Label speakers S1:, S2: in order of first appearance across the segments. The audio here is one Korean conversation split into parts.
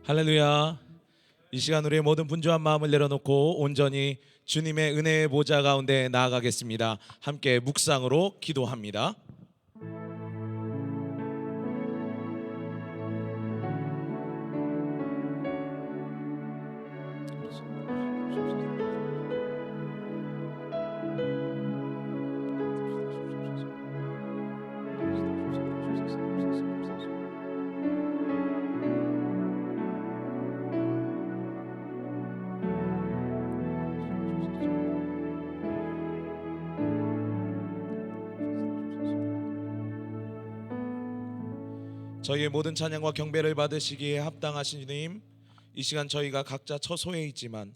S1: 할렐루야. 이 시간 우리의 모든 분주한 마음을 내려놓고 온전히 주님의 은혜의 보좌 가운데 나아가겠습니다. 함께 묵상으로 기도합니다. 저희의 모든 찬양과 경배를 받으시기에 합당하신 주님, 이 시간 저희가 각자 처소에 있지만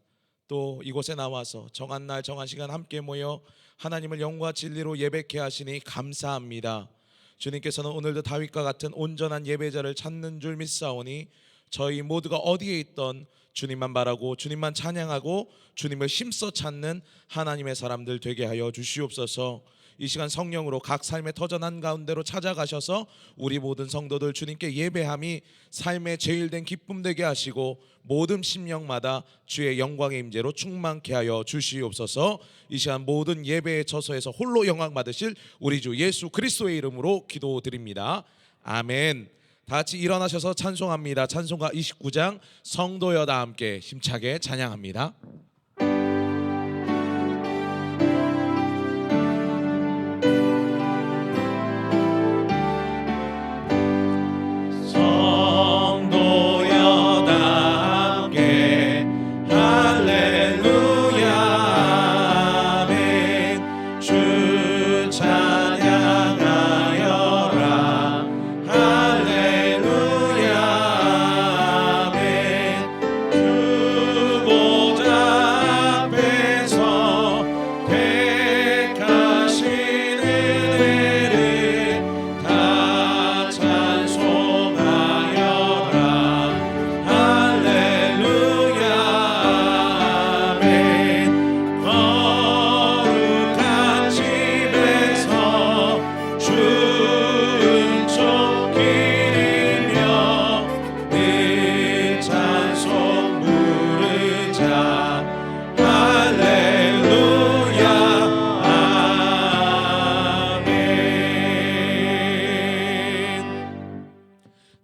S1: 또 이곳에 나와서 정한 날 정한 시간 함께 모여 하나님을 영과 진리로 예배케 하시니 감사합니다. 주님께서는 오늘도 다윗과 같은 온전한 예배자를 찾는 줄 믿사오니 저희 모두가 어디에 있던 주님만 바라고 주님만 찬양하고 주님을 힘써 찾는 하나님의 사람들 되게 하여 주시옵소서. 이 시간 성령으로 각 삶의 터전한 가운데로 찾아가셔서 우리 모든 성도들 주님께 예배함이 삶의 제일 된 기쁨 되게 하시고 모든 심령마다 주의 영광의 임재로 충만케 하여 주시옵소서. 이 시간 모든 예배의 처소에서 홀로 영광 받으실 우리 주 예수 그리스도의 이름으로 기도드립니다. 아멘. 다 같이 일어나셔서 찬송합니다. 찬송가 29장 성도여 다 함께 힘차게 찬양합니다.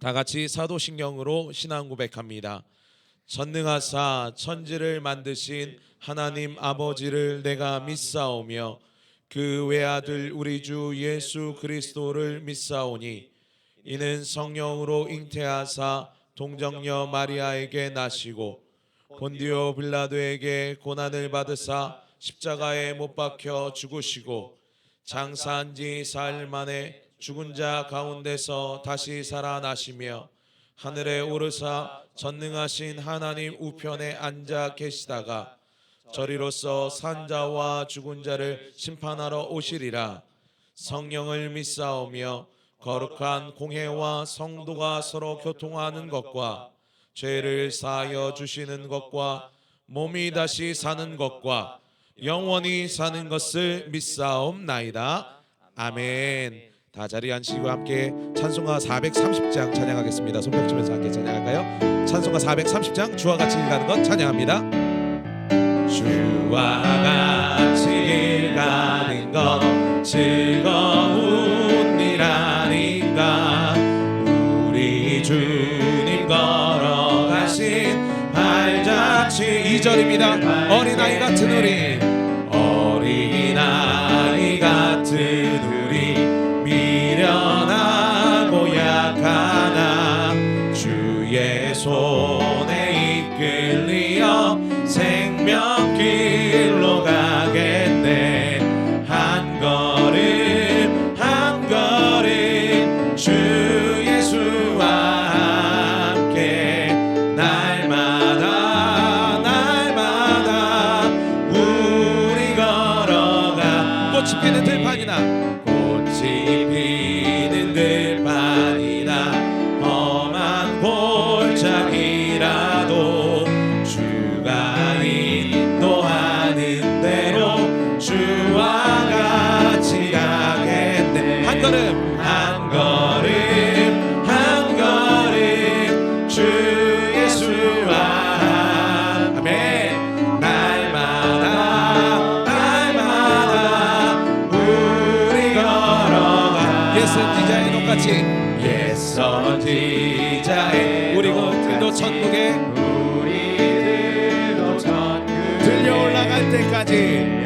S1: 다 같이 사도신경으로 신앙 고백합니다. 전능하사 천지를 만드신 하나님 아버지를 내가 믿사오며 그 외아들 우리 주 예수 그리스도를 믿사오니 이는 성령으로 잉태하사 동정녀 마리아에게 나시고 본디오 빌라도에게 고난을 받으사 십자가에 못 박혀 죽으시고 장사한 지 사흘 만에 죽은 자 가운데서 다시 살아나시며 하늘에 오르사 전능하신 하나님 우편에 앉아 계시다가 저리로서 산 자와 죽은 자를 심판하러 오시리라. 성령을 믿사오며 거룩한 공회와 성도가 서로 교통하는 것과 죄를 사하여 주시는 것과 몸이 다시 사는 것과 영원히 사는 것을 믿사옵나이다. 아멘. 다 자리에 앉으시고 함께 찬송가 430장 찬양하겠습니다. 손뼉 치면서 함께 찬양할까요? 찬송가 430장 주와 같이 일가는 것 찬양합니다. 주와 같이 일가는 것 즐거운 일 아닌가. 우리 주님 걸어가신 발자취 2절입니다. 어린아이 같은 우리 어린아이 같은 우리 미련하고 약하나 주의 손에 이끌리어 생명길로 가겠네. 한 걸음 한 걸음 주 예수와 함께 날마다 날마다 우리 걸어가. 꽃이 피는 들판이나 피는 들판이나 험한 골짜기라도 주가 인도하는 대로 주와 같이 가겠네. 한 걸음 한 걸음 한 걸음 주 예수 같이 옛 선지자의 우리 것들도 천국에 들려 올라갈 때까지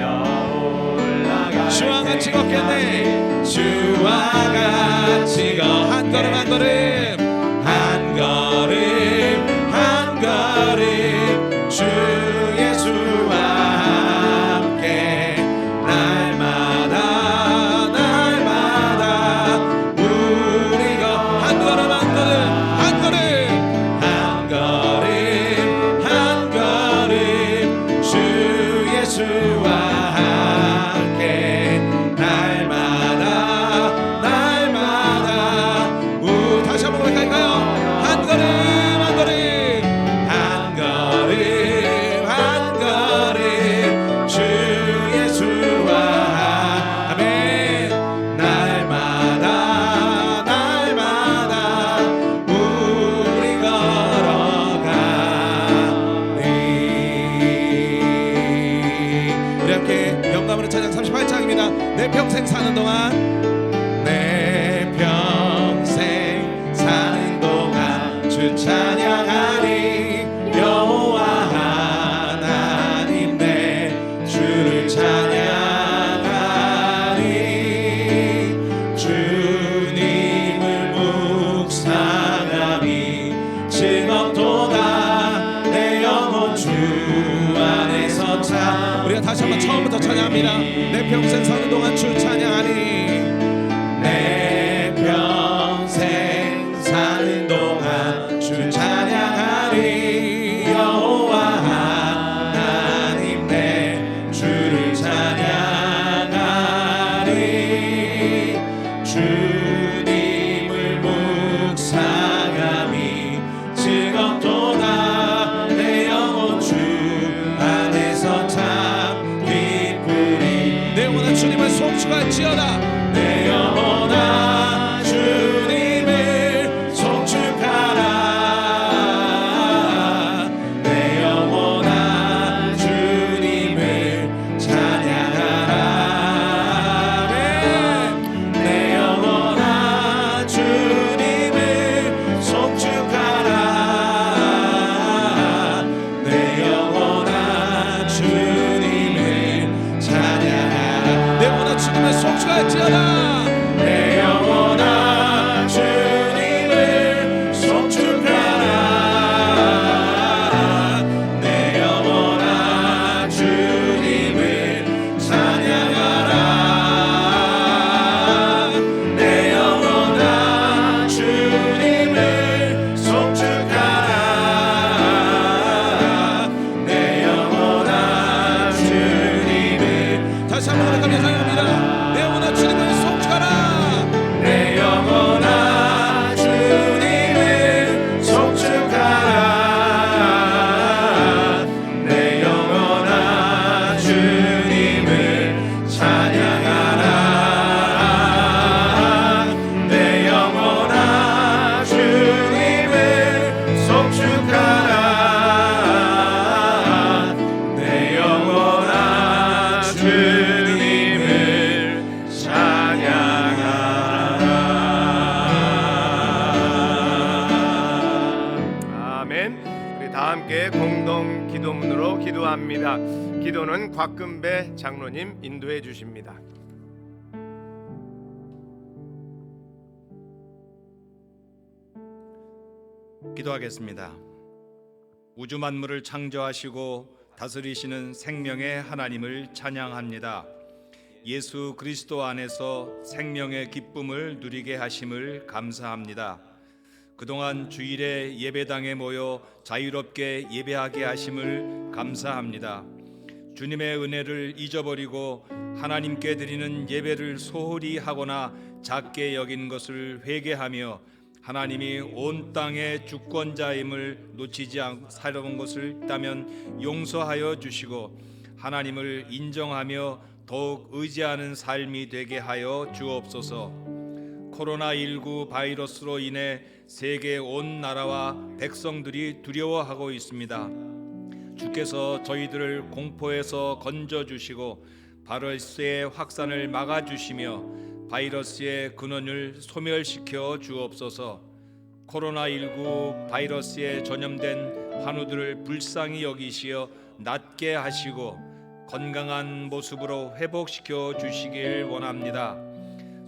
S1: 주와 같이 걷겠네. 주와 같이 한 걸음 한 걸음 한 걸음 한 걸음 주 예수와 함께 날마다 날마다 우리가 한 걸음 한 걸음 한 걸음 한 걸음 한 걸음 주 예수와 함께 날마다 날마다 다시 한번 갈까요? 한 걸음 한 걸음 한 걸음 한 걸음 주 예수와 아멘 날마다 날마다 우리 걸어가리. 우리 함께 영감으로 찬양 38장입니다. 내 평생 사는 동안 내 평생 사는 동안 주 찬양하리. 여호와 하나님 내 주를 찬양하리. 주님을 묵상함이 즐겁도다. 내 영혼 주 안에서 참. 우리가 다시 한번 처음부터 찬양합니다. 내 평생 사는 동안 주 찬양하리. 내 평생 사는 동안 주 찬양하리. 여호와 하나님 내 주를 찬양하리. 주님을 묵상함이 즐겁도다. 내 영혼 주 안에서 참 기쁘리. 내 영혼아 주님을 송축할지어다. 내 영혼아 주님을 송축하라. 내 영혼아 주님을 찬양하라. 내 영혼아 주님을 송축하라. 내 영혼아 주님을 찬양하라. 내 영혼아 주님을 송축할지어다. 내 영혼아 주님을 송축하라. 내 영혼아 주님을 찬양하라. 내 영혼아 주님을 송축하라. 내 영혼아 주님을 다시 한번 노래하며 찬양합니다. 내 영혼아 주님을 송축하라. 내 영혼아 주님을 송축하라. 내 영혼아 주님을 찬양하라. 내 영혼아 주님을 송축하라. 내 영혼아 주님을 찬양하라.
S2: 아멘. 우리 다 함께 공동 기도문으로 기도합니다. 기도는 곽금배 장로님 인도해 주십니다.
S3: 기도하겠습니다. 우주 만물을 창조하시고 다스리시는 생명의 하나님을 찬양합니다. 예수 그리스도 안에서 생명의 기쁨을 누리게 하심을 감사합니다. 그동안 주일에 예배당에 모여 자유롭게 예배하게 하심을 감사합니다. 주님의 은혜를 잊어버리고 하나님께 드리는 예배를 소홀히 하거나 작게 여긴 것을 회개하며 하나님이 온 땅의 주권자임을 놓치지 않고 살아온 것을 있다면 용서하여 주시고 하나님을 인정하며 더욱 의지하는 삶이 되게 하여 주옵소서. 코로나19 바이러스로 인해 세계 온 나라와 백성들이 두려워하고 있습니다. 주께서 저희들을 공포에서 건져주시고 바이러스의 확산을 막아주시며 바이러스의 근원을 소멸시켜 주옵소서. 코로나19 바이러스에 전염된 환우들을 불쌍히 여기시어 낫게 하시고 건강한 모습으로 회복시켜 주시길 원합니다.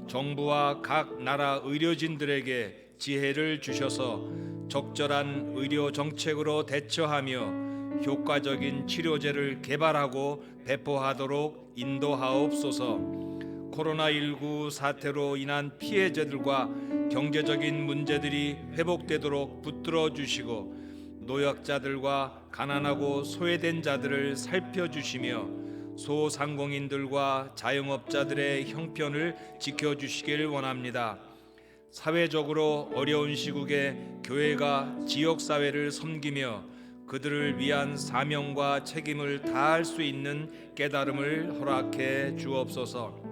S3: 정부와 각 나라 의료진들에게 지혜를 주셔서 적절한 의료 정책으로 대처하며 효과적인 치료제를 개발하고 배포하도록 인도하옵소서. 코로나19 사태로 인한 피해자들과 경제적인 문제들이 회복되도록 붙들어 주시고 노약자들과 가난하고 소외된 자들을 살펴주시며 소상공인들과 자영업자들의 형편을 지켜주시길 원합니다. 사회적으로 어려운 시국에 교회가 지역사회를 섬기며 그들을 위한 사명과 책임을 다할 수 있는 깨달음을 허락해 주옵소서.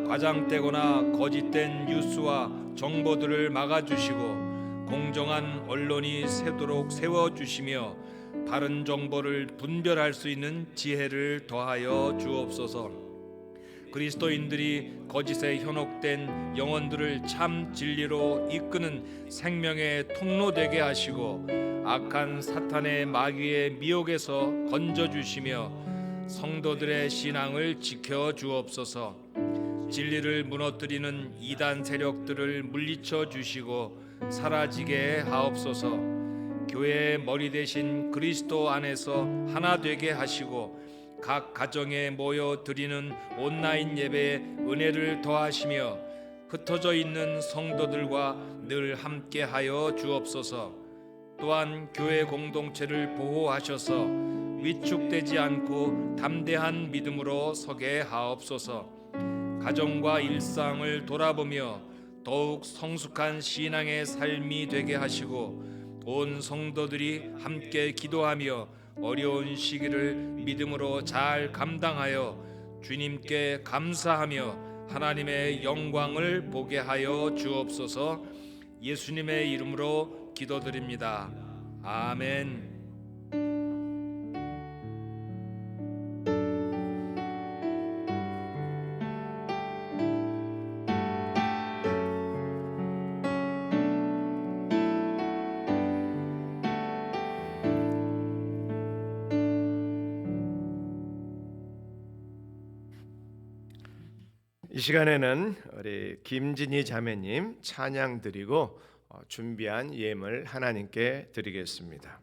S3: 과장되거나 거짓된 뉴스와 정보들을 막아주시고 공정한 언론이 새도록 세워주시며 바른 정보를 분별할 수 있는 지혜를 더하여 주옵소서. 그리스도인들이 거짓에 현혹된 영혼들을 참 진리로 이끄는 생명의 통로 되게 하시고 악한 사탄의 마귀의 미혹에서 건져주시며 성도들의 신앙을 지켜 주옵소서. 진리를 무너뜨리는 이단 세력들을 물리쳐 주시고 사라지게 하옵소서. 교회의 머리 대신 그리스도 안에서 하나 되게 하시고 각 가정에 모여 드리는 온라인 예배에 은혜를 더하시며 흩어져 있는 성도들과 늘 함께 하여 주옵소서. 또한 교회 공동체를 보호하셔서 위축되지 않고 담대한 믿음으로 서게 하옵소서. 가정과 일상을 돌아보며 더욱 성숙한 신앙의 삶이 되게 하시고 온 성도들이 함께 기도하며 어려운 시기를 믿음으로 잘 감당하여 주님께 감사하며 하나님의 영광을 보게 하여 주옵소서. 예수님의 이름으로 기도드립니다. 아멘.
S2: 이 시간에는 우리 김진희 자매님 찬양 드리고 준비한 예물 하나님께 드리겠습니다.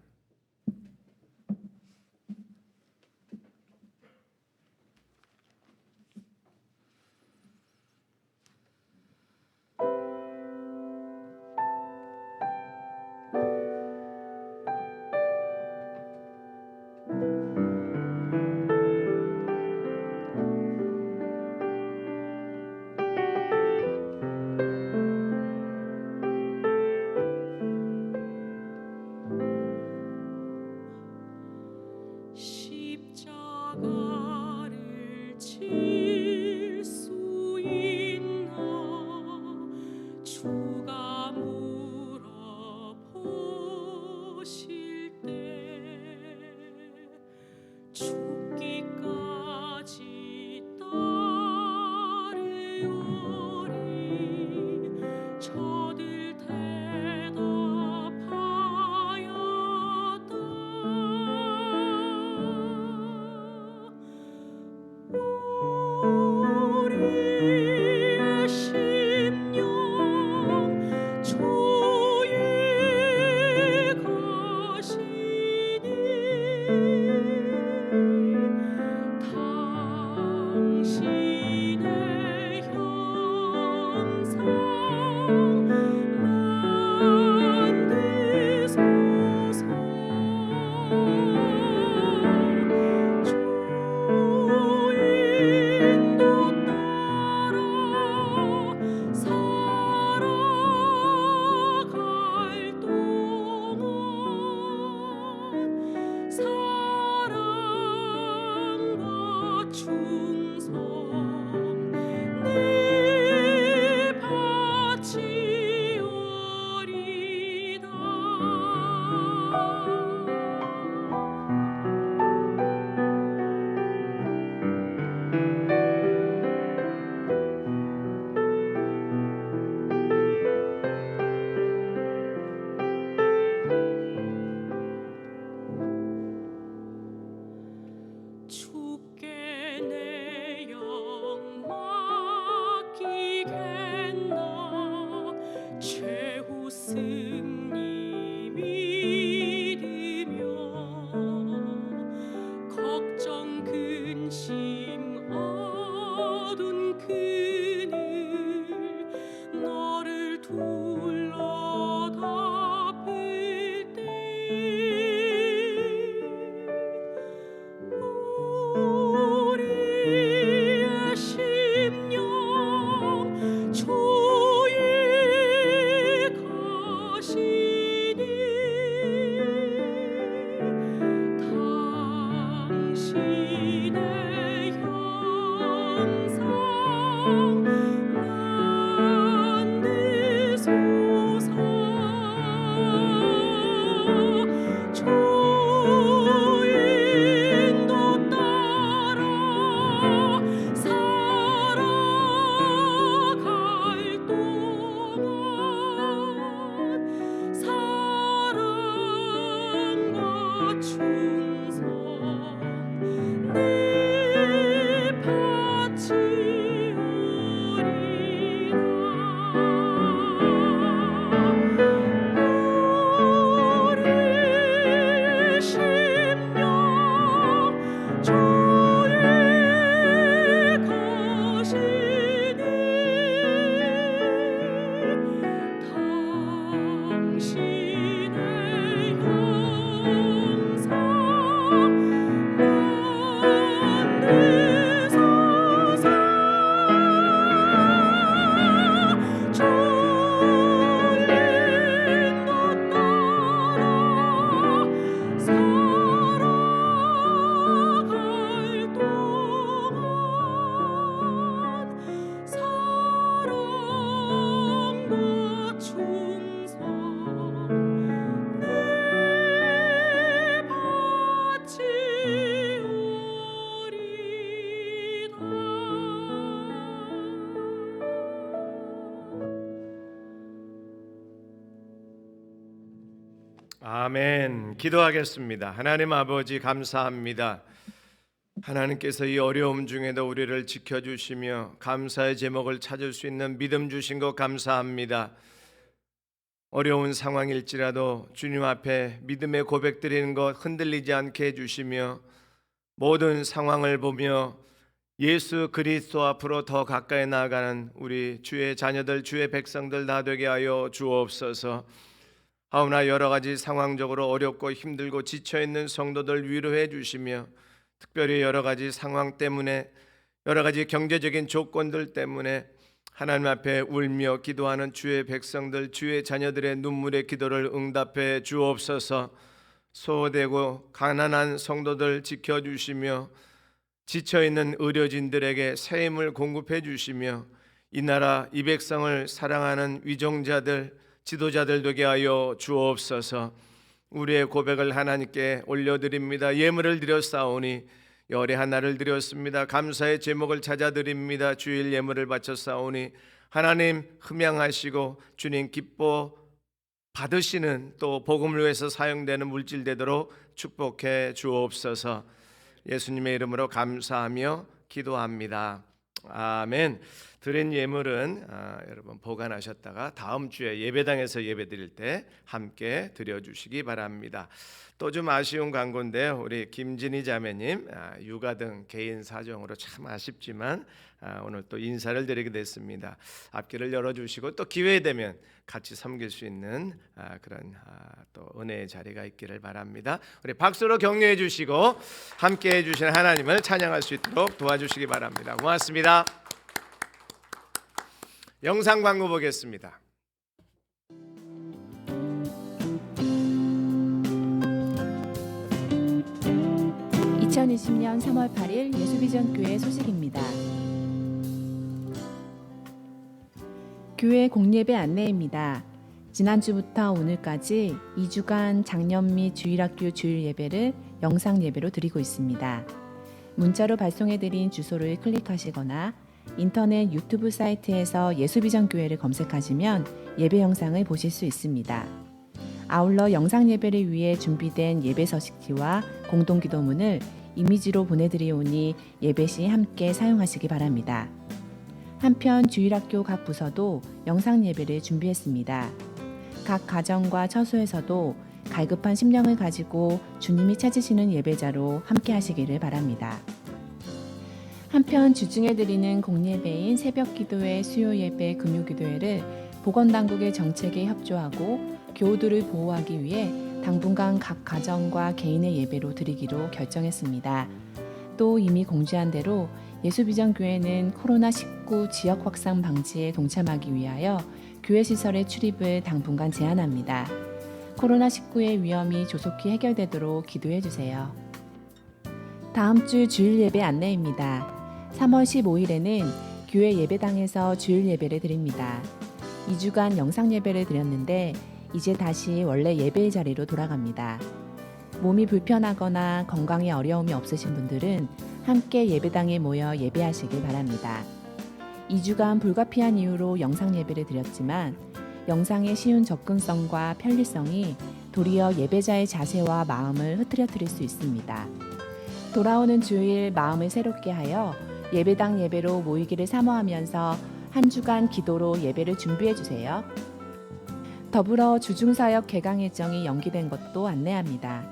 S2: 아멘. 기도하겠습니다. 하나님 아버지 감사합니다. 하나님께서 이 어려움 중에도 우리를 지켜주시며 감사의 제목을 찾을 수 있는 믿음 주신 것 감사합니다. 어려운 상황일지라도 주님 앞에 믿음의 고백 드리는 것 흔들리지 않게 해주시며 모든 상황을 보며 예수 그리스도 앞으로 더 가까이 나아가는 우리 주의 자녀들, 주의 백성들 다 되게 하여 주옵소서. 하오나 여러 가지 상황적으로 어렵고 힘들고 지쳐있는 성도들 위로해 주시며 특별히 여러 가지 상황 때문에 여러 가지 경제적인 조건들 때문에 하나님 앞에 울며 기도하는 주의 백성들, 주의 자녀들의 눈물의 기도를 응답해 주옵소서. 소외되고 가난한 성도들 지켜주시며 지쳐있는 의료진들에게 새 힘을 공급해 주시며 이 나라 이 백성을 사랑하는 위종자들, 지도자들 되게 하여 주옵소서. 우리의 고백을 하나님께 올려드립니다. 예물을 드렸사오니 열의 하나를 드렸습니다. 감사의 제목을 찾아드립니다. 주일 예물을 바쳤사오니 하나님 흠양하시고 주님 기뻐 받으시는 또 복음을 위해서 사용되는 물질 되도록 축복해 주옵소서. 예수님의 이름으로 감사하며 기도합니다. 아멘. 드린 예물은 여러분 보관하셨다가 다음 주에 예배당에서 예배드릴 때 함께 드려주시기 바랍니다. 또 좀 아쉬운 광고인데요. 우리 김진희 자매님 육아 등 개인 사정으로 참 아쉽지만 오늘 또 인사를 드리게 됐습니다. 앞길을 열어주시고 또 기회 되면 같이 섬길 수 있는 그런 또 은혜의 자리가 있기를 바랍니다. 우리 박수로 격려해 주시고 함께 해주신 하나님을 찬양할 수 있도록 도와주시기 바랍니다. 고맙습니다. 영상 광고 보겠습니다.
S4: (2020년 3월 8일) 예수비전 교회 소식입니다. 교회 공예배 안내입니다. 지난주부터 오늘까지 2주간 장년 및 주일학교 주일 예배를 영상 예배로 드리고 있습니다. 문자로 발송해드린 주소를 클릭하시거나 인터넷 유튜브 사이트에서 예수비전 교회를 검색하시면 예배 영상을 보실 수 있습니다. 아울러 영상 예배를 위해 준비된 예배 서식지와 공동 기도문을 이미지로 보내드리오니 예배 시 함께 사용하시기 바랍니다. 한편 주일학교 각 부서도 영상 예배를 준비했습니다. 각 가정과 처소에서도 갈급한 심령을 가지고 주님이 찾으시는 예배자로 함께 하시기를 바랍니다. 한편 주중에 드리는 공예배인 새벽기도회, 수요예배, 금요기도회를 보건당국의 정책에 협조하고 교우들을 보호하기 위해 당분간 각 가정과 개인의 예배로 드리기로 결정했습니다. 또 이미 공지한 대로 예수비전교회는 코로나19 지역 확산 방지에 동참하기 위하여 교회 시설의 출입을 당분간 제한합니다. 코로나19의 위험이 조속히 해결되도록 기도해 주세요. 다음 주 주일 예배 안내입니다. 3월 15일에는 교회 예배당에서 주일 예배를 드립니다. 2주간 영상 예배를 드렸는데 이제 다시 원래 예배의 자리로 돌아갑니다. 몸이 불편하거나 건강에 어려움이 없으신 분들은 함께 예배당에 모여 예배하시길 바랍니다. 2주간 불가피한 이유로 영상 예배를 드렸지만 영상의 쉬운 접근성과 편리성이 도리어 예배자의 자세와 마음을 흐트러뜨릴 수 있습니다. 돌아오는 주일 마음을 새롭게 하여 예배당 예배로 모이기를 사모하면서 한 주간 기도로 예배를 준비해 주세요. 더불어 주중사역 개강 일정이 연기된 것도 안내합니다.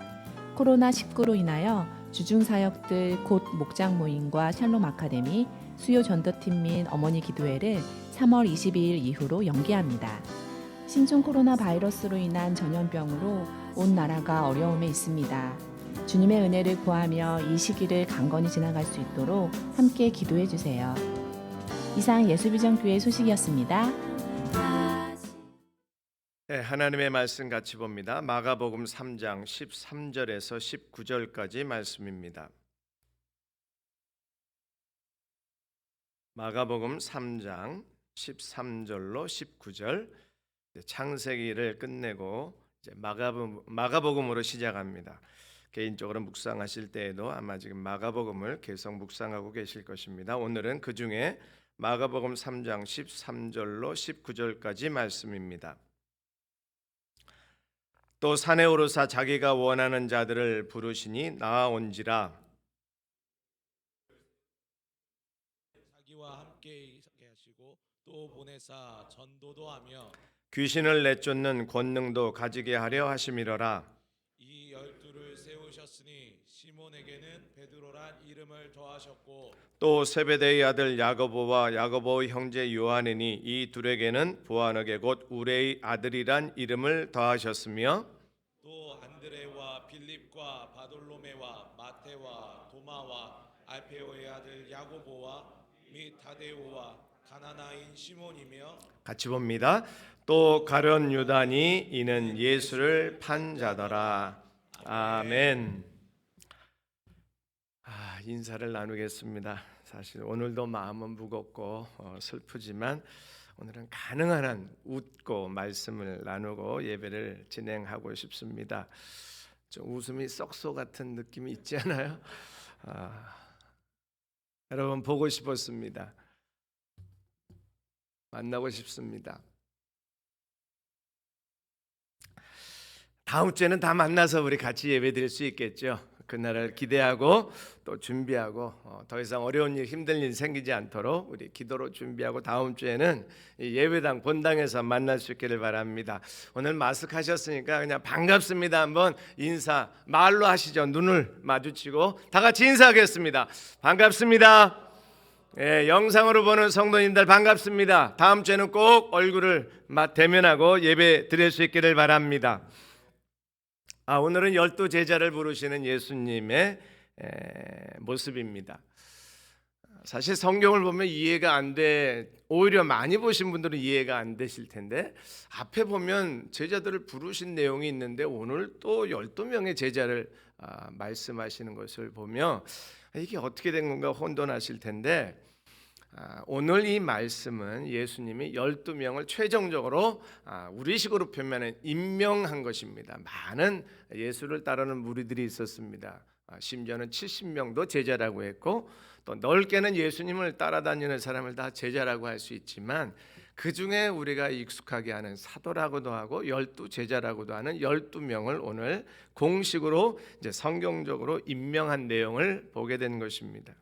S4: 코로나19로 인하여 주중사역들 곧 목장 모임과 샬롬 아카데미, 수요 전도팀 및 어머니 기도회를 3월 22일 이후로 연기합니다. 신종 코로나 바이러스로 인한 전염병으로 온 나라가 어려움에 있습니다. 주님의 은혜를 구하며 이 시기를 강건히 지나갈 수 있도록 함께 기도해 주세요. 이상 예수비전교회 소식이었습니다.
S2: 네, 하나님의 말씀 같이 봅니다. 마가복음 3장 13절에서 19절까지 말씀입니다. 마가복음 3장 13절로 19절, 창세기를 끝내고 이제 마가복음으로 시작합니다. 개인적으로 묵상하실 때에도 아마 지금 마가복음을 계속 묵상하고 계실 것입니다. 오늘은 그 중에 마가복음 3장 13절로 19절까지 말씀입니다. 또 산에 오르사 자기가 원하는 자들을 부르시니 나아온지라.
S1: 자기와 함께 있게 하시고 또 보내사 전도도 하며
S2: 귀신을 내쫓는 권능도 가지게 하려 하심이로라.
S1: 이 12를 세우셨으니 시몬에게는 베드로란 이름을 더하셨고
S2: 또 세베대의 아들 야고보와 야고보의 형제 요한이니 이 둘에게는 보아너게 곧 우레의 아들이란 이름을 더하셨으며
S1: 또 안드레와 빌립과 바돌로메와 마테와 도마와 알페오의 아들 야고보와 및 타데오와 가나나인 시몬이며
S2: 같이 봅니다. 또 가룟 유다니 이는 예수를 판 자더라. 아멘. 인사를 나누겠습니다. 사실 오늘도 마음은 무겁고 슬프지만 오늘은 가능한 한 웃고 말씀을 나누고 예배를 진행하고 싶습니다. 좀 웃음이 썩소 같은 느낌이 있지 않아요? 여러분 보고 싶었습니다. 만나고 싶습니다. 다음 주에는 다 만나서 우리 같이 예배 드릴 수 있겠죠. 그날을 기대하고 또 준비하고 더 이상 어려운 일, 힘든 일 생기지 않도록 우리 기도로 준비하고 다음 주에는 이 예배당 본당에서 만날 수 있기를 바랍니다. 오늘 마스크 하셨으니까 그냥 반갑습니다 한번 인사 말로 하시죠. 눈을 마주치고 다 같이 인사하겠습니다. 반갑습니다. 영상으로 보는 성도님들 반갑습니다. 다음 주에는 꼭 얼굴을 대면하고 예배 드릴 수 있기를 바랍니다. 오늘은 12 제자를 부르시는 예수님의 모습입니다. 사실 성경을 보면 이해가 안 돼, 오히려 많이 보신 분들은 이해가 안 되실 텐데 앞에 보면 제자들을 부르신 내용이 있는데 오늘 또 12명의 제자를 말씀하시는 것을 보며 이게 어떻게 된 건가 혼돈하실 텐데 오늘 이 말씀은 예수님이 12명을 최종적으로 우리식으로 표현하면 임명한 것입니다. 많은 예수를 따르는 무리들이 있었습니다. 심지어는 70명도 제자라고 했고 또 넓게는 예수님을 따라다니는 사람을 다 제자라고 할 수 있지만 그 중에 우리가 익숙하게 하는 사도라고도 하고 12 제자라고도 하는 12명을 오늘 공식으로 이제 성경적으로 임명한 내용을 보게 된 것입니다.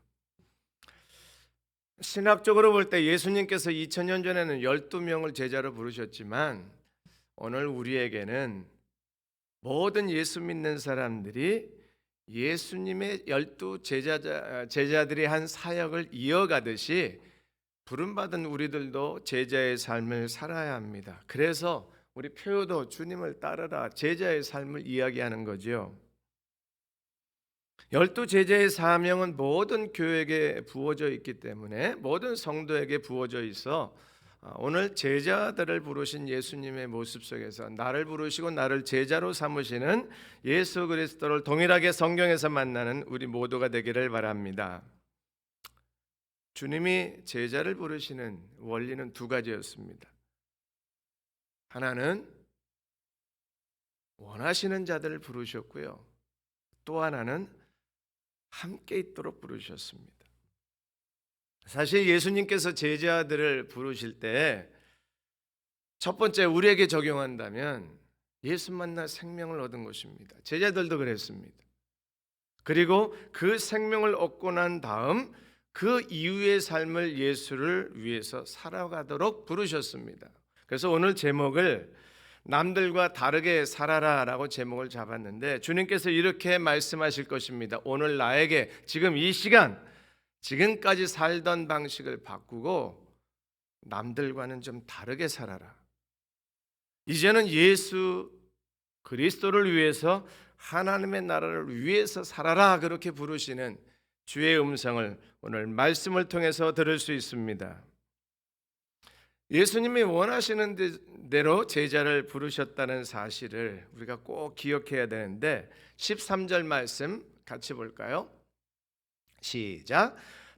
S2: 신학적으로 볼 때 예수님께서 2000년 전에는 12명을 제자로 부르셨지만 오늘 우리에게는 모든 예수 믿는 사람들이 예수님의 12 제자들이 한 사역을 이어가듯이 부름받은 우리들도 제자의 삶을 살아야 합니다. 그래서 우리 표요도 주님을 따르라 제자의 삶을 이야기하는 거죠. 12 제자의 사명은 모든 교회에게 부어져 있기 때문에 모든 성도에게 부어져 있어 오늘 제자들을 부르신 예수님의 모습 속에서 나를 부르시고 나를 제자로 삼으시는 예수 그리스도를 동일하게 성경에서 만나는 우리 모두가 되기를 바랍니다. 주님이 제자를 부르시는 원리는 두 가지였습니다. 하나는 원하시는 자들을 부르셨고요. 또 하나는 함께 있도록 부르셨습니다. 사실 예수님께서 제자들을 부르실 때 첫 번째 우리에게 적용한다면 예수 만나 생명을 얻은 것입니다. 제자들도 그랬습니다. 그리고 그 생명을 얻고 난 다음 그 이후의 삶을 예수를 위해서 살아가도록 부르셨습니다. 그래서 오늘 제목을 남들과 다르게 살아라라고 제목을 잡았는데 주님께서 이렇게 말씀하실 것입니다. 오늘 나에게 지금 이 시간 지금까지 살던 방식을 바꾸고 남들과는 좀 다르게 살아라. 이제는 예수 그리스도를 위해서 하나님의 나라를 위해서 살아라 그렇게 부르시는 주의 음성을 오늘 말씀을 통해서 들을 수 있습니다. 예수님이 원하시는 대로 제자를 부르셨다는 사실을 우리가 꼭 기억해야 되는데 13절 말씀 같이 볼까요? 시작.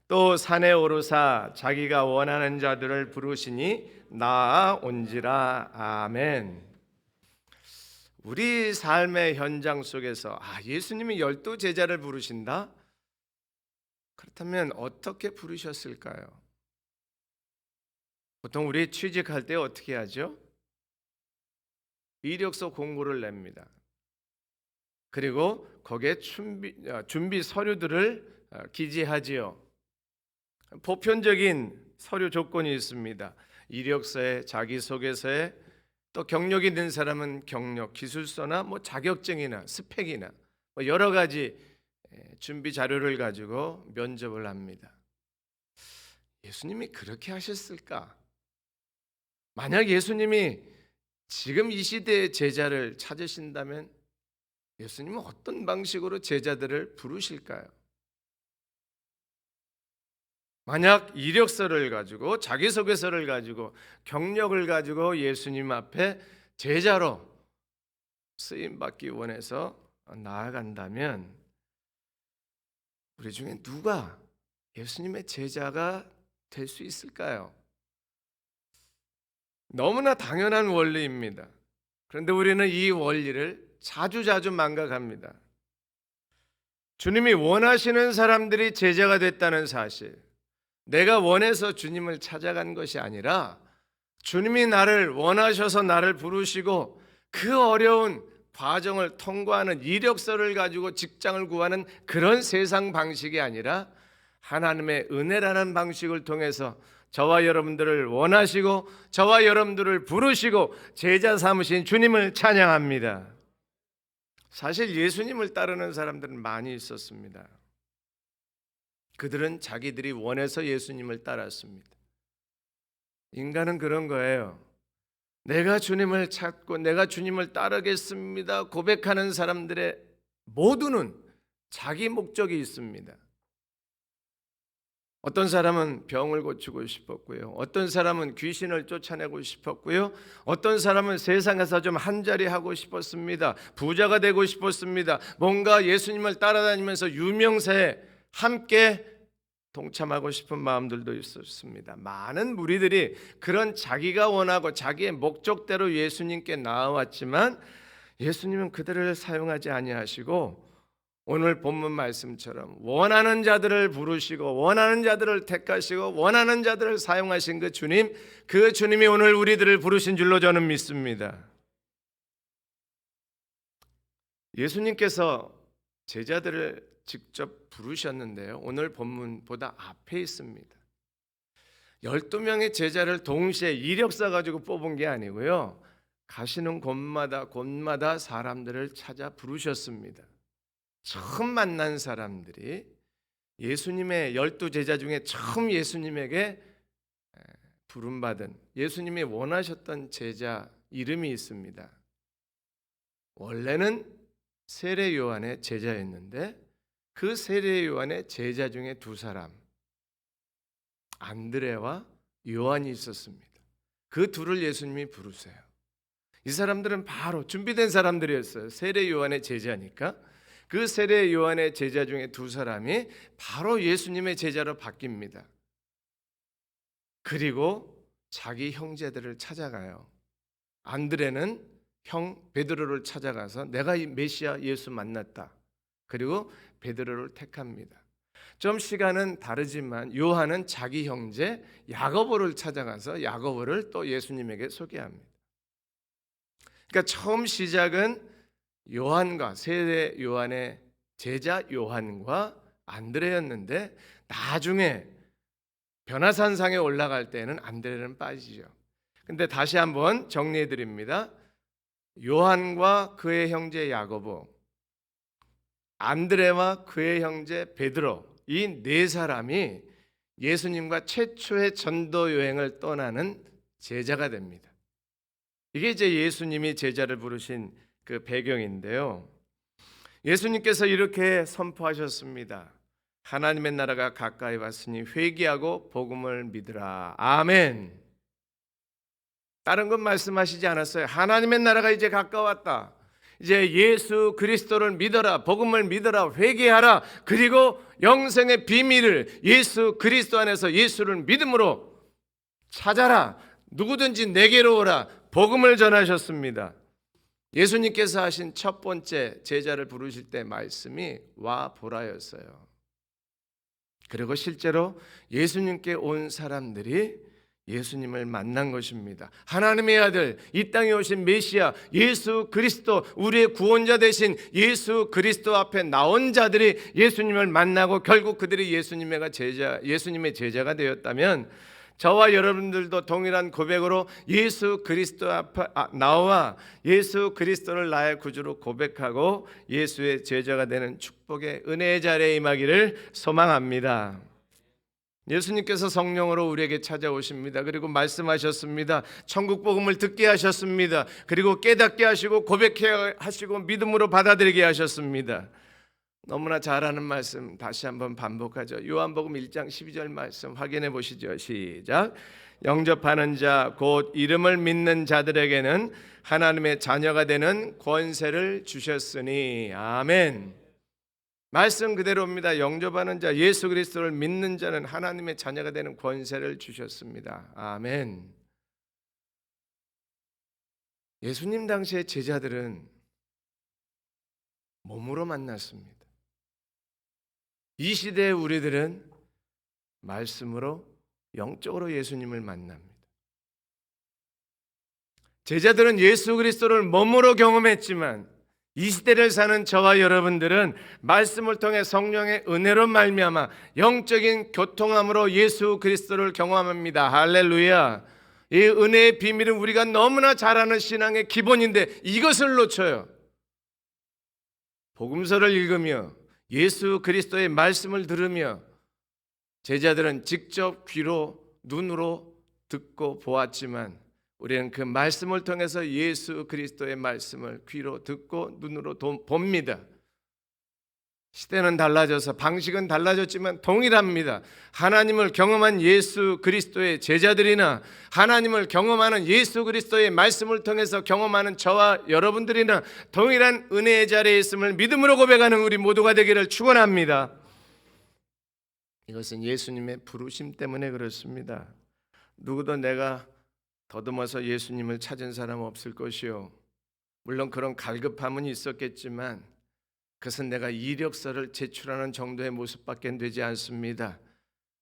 S2: 또 산에 오르사 자기가 원하는 자들을 부르시니 나아온지라. 아멘. 우리 삶의 현장 속에서 예수님이 12 제자를 부르신다? 그렇다면 어떻게 부르셨을까요? 보통 우리 취직할 때 어떻게 하죠? 이력서 공고를 냅니다. 그리고 거기에 준비 서류들을 기재하지요. 보편적인 서류 조건이 있습니다. 이력서에 자기소개서에 또 경력 있는 사람은 경력, 기술서나 자격증이나 스펙이나 여러 가지 준비 자료를 가지고 면접을 합니다. 예수님이 그렇게 하셨을까? 만약 예수님이 지금 이 시대의 제자를 찾으신다면 예수님은 어떤 방식으로 제자들을 부르실까요? 만약 이력서를 가지고 자기소개서를 가지고 경력을 가지고 예수님 앞에 제자로 쓰임받기 원해서 나아간다면 우리 중에 누가 예수님의 제자가 될 수 있을까요? 너무나 당연한 원리입니다. 그런데 우리는 이 원리를 자주자주 망각합니다. 주님이 원하시는 사람들이 제자가 됐다는 사실, 내가 원해서 주님을 찾아간 것이 아니라 주님이 나를 원하셔서 나를 부르시고 그 어려운 과정을 통과하는 이력서를 가지고 직장을 구하는 그런 세상 방식이 아니라 하나님의 은혜라는 방식을 통해서 저와 여러분들을 원하시고 저와 여러분들을 부르시고 제자 삼으신 주님을 찬양합니다. 사실 예수님을 따르는 사람들은 많이 있었습니다. 그들은 자기들이 원해서 예수님을 따랐습니다. 인간은 그런 거예요. 내가 주님을 찾고 내가 주님을 따르겠습니다 고백하는 사람들의 모두는 자기 목적이 있습니다. 어떤 사람은 병을 고치고 싶었고요. 어떤 사람은 귀신을 쫓아내고 싶었고요. 어떤 사람은 세상에서 좀 한자리 하고 싶었습니다. 부자가 되고 싶었습니다. 뭔가 예수님을 따라다니면서 유명세에 함께 동참하고 싶은 마음들도 있었습니다. 많은 무리들이 그런 자기가 원하고 자기의 목적대로 예수님께 나아왔지만 예수님은 그들을 사용하지 아니하시고 오늘 본문 말씀처럼 원하는 자들을 부르시고 원하는 자들을 택하시고 원하는 자들을 사용하신 그 주님이 오늘 우리들을 부르신 줄로 저는 믿습니다. 예수님께서 제자들을 직접 부르셨는데요, 오늘 본문보다 앞에 있습니다. 12명의 제자를 동시에 이력서 가지고 뽑은 게 아니고요, 가시는 곳마다 사람들을 찾아 부르셨습니다. 처음 만난 사람들이 예수님의 12제자 중에 처음 예수님에게 부름받은 예수님이 원하셨던 제자 이름이 있습니다. 원래는 세례 요한의 제자였는데 그 세례 요한의 제자 중에 두 사람, 안드레와 요한이 있었습니다. 그 둘을 예수님이 부르세요. 이 사람들은 바로 준비된 사람들이었어요. 세례 요한의 제자니까. 그 세례 요한의 제자 중에 두 사람이 바로 예수님의 제자로 바뀝니다. 그리고 자기 형제들을 찾아가요. 안드레는 형 베드로를 찾아가서 내가 이 메시아 예수 만났다. 그리고 베드로를 택합니다. 좀 시간은 다르지만 요한은 자기 형제 야고보를 찾아가서 야고보를 또 예수님에게 소개합니다. 그러니까 처음 시작은 요한과 세례 요한의 제자 요한과 안드레였는데 나중에 변화산상에 올라갈 때는 안드레는 빠지죠. 근데 다시 한번 정리해 드립니다. 요한과 그의 형제 야고보, 안드레와 그의 형제 베드로, 이 네 사람이 예수님과 최초의 전도 여행을 떠나는 제자가 됩니다. 이게 이제 예수님이 제자를 부르신 그 배경인데요. 예수님께서 이렇게 선포하셨습니다. 하나님의 나라가 가까이 왔으니 회개하고 복음을 믿으라. 아멘. 다른 건 말씀하시지 않았어요. 하나님의 나라가 이제 가까웠다. 이제 예수 그리스도를 믿어라. 복음을 믿어라. 회개하라. 그리고 영생의 비밀을 예수 그리스도 안에서 예수를 믿음으로 찾아라. 누구든지 내게로 오라. 복음을 전하셨습니다. 예수님께서 하신 첫 번째 제자를 부르실 때 말씀이 와 보라였어요. 그리고 실제로 예수님께 온 사람들이 예수님을 만난 것입니다. 하나님의 아들, 이 땅에 오신 메시아 예수 그리스도, 우리의 구원자 되신 예수 그리스도 앞에 나온 자들이 예수님을 만나고 결국 그들이 예수님의 제자가 되었다면, 저와 여러분들도 동일한 고백으로 예수 그리스도 앞에 나와 예수 그리스도를 나의 구주로 고백하고 예수의 제자가 되는 축복의 은혜의 자리에 임하기를 소망합니다. 예수님께서 성령으로 우리에게 찾아오십니다. 그리고 말씀하셨습니다. 천국 복음을 듣게 하셨습니다. 그리고 깨닫게 하시고 고백해 하시고 믿음으로 받아들이게 하셨습니다. 너무나 잘 아는 말씀 다시 한번 반복하죠. 요한복음 1장 12절 말씀 확인해 보시죠. 시작. 영접하는 자 곧 이름을 믿는 자들에게는 하나님의 자녀가 되는 권세를 주셨으니. 아멘. 말씀 그대로입니다. 영접하는 자, 예수 그리스도를 믿는 자는 하나님의 자녀가 되는 권세를 주셨습니다. 아멘. 예수님 당시의 제자들은 몸으로 만났습니다. 이 시대의 우리들은 말씀으로 영적으로 예수님을 만납니다. 제자들은 예수 그리스도를 몸으로 경험했지만 이 시대를 사는 저와 여러분들은 말씀을 통해 성령의 은혜로 말미암아 영적인 교통함으로 예수 그리스도를 경험합니다. 할렐루야. 이 은혜의 비밀은 우리가 너무나 잘 아는 신앙의 기본인데 이것을 놓쳐요. 복음서를 읽으며 예수 그리스도의 말씀을 들으며 제자들은 직접 귀로 눈으로 듣고 보았지만 우리는 그 말씀을 통해서 예수 그리스도의 말씀을 귀로 듣고 눈으로 봅니다. 시대는 달라져서 방식은 달라졌지만 동일합니다. 하나님을 경험한 예수 그리스도의 제자들이나 하나님을 경험하는 예수 그리스도의 말씀을 통해서 경험하는 저와 여러분들이나 동일한 은혜의 자리에 있음을 믿음으로 고백하는 우리 모두가 되기를 축원합니다. 이것은 예수님의 부르심 때문에 그렇습니다. 누구도 내가 더듬어서 예수님을 찾은 사람 없을 것이요. 물론 그런 갈급함은 있었겠지만 그것은 내가 이력서를 제출하는 정도의 모습밖에 되지 않습니다.